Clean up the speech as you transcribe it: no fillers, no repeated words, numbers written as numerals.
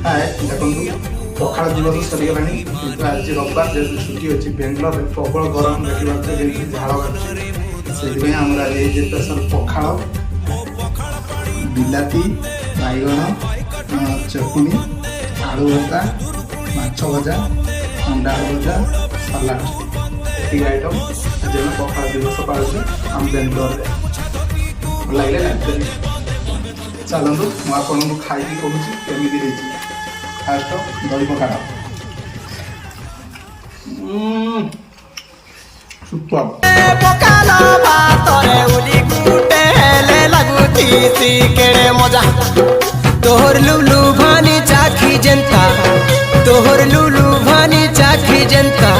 हाय देखो पखाड़ दिवस सरीगला किंतु आज रविवार जेहतु छुट्टी अच्छी बेंगलोर में प्रबल गरम देखा झाड़ बाहर आमर आज स्पेशल पखाड़ बिलाती बैगण चटनी आलू भर्ता माछ भजा अंडा भजा सलाड ये आइटम आज हम पखाड़ दिवस पालुचे आम बेंगलोर में लगे चलतु मुझे आपको खाई कहूँ केमी फास्ट दही पखाड़ मजा तोहर लुलू भानी चाखी जनता तोहर लुलू भानी चाखी जनता